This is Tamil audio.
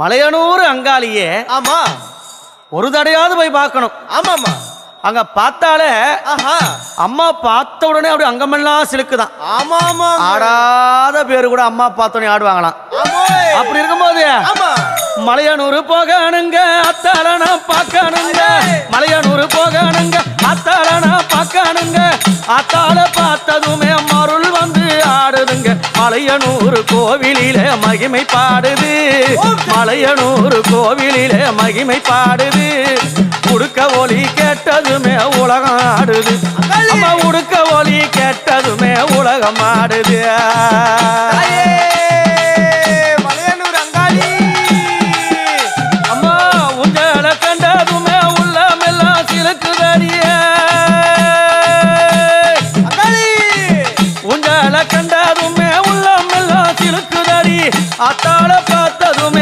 மலையனூர் அங்காளியே. ஆமா, ஒரு தடையாவது போய் பார்க்கணும். ஆமாமா. அங்க பார்த்தாலே அம்மா பார்த்த உடனே அப்படி அங்கமெல்லாம் சிலுக்குதான். ஆமா ஆமா. ஆடாத பேரு கூட அம்மா பார்த்தோன்னே ஆடுவாங்களாம். அப்படி இருக்கும்போது மலையனூர் போகணுங்க, அத்தாளனா பார்க்கணுங்க. மலையனூர் போகணுங்க, அத்தாளனா பார்க்கணுங்க. அத்தாள பார்த்ததுமே மருள் வந்து ஆடுதுங்க. மலையனூர் கோவிலிலே மகிமை பாடுது. மலையனூர் கோவிலிலே மகிமை பாடுது. உடுக்க ஒலி கேட்டதுமே உலகம் ஆடுது. அம்மா உடுக்க ஒலி கேட்டதுமே உலகம் ஆடுது.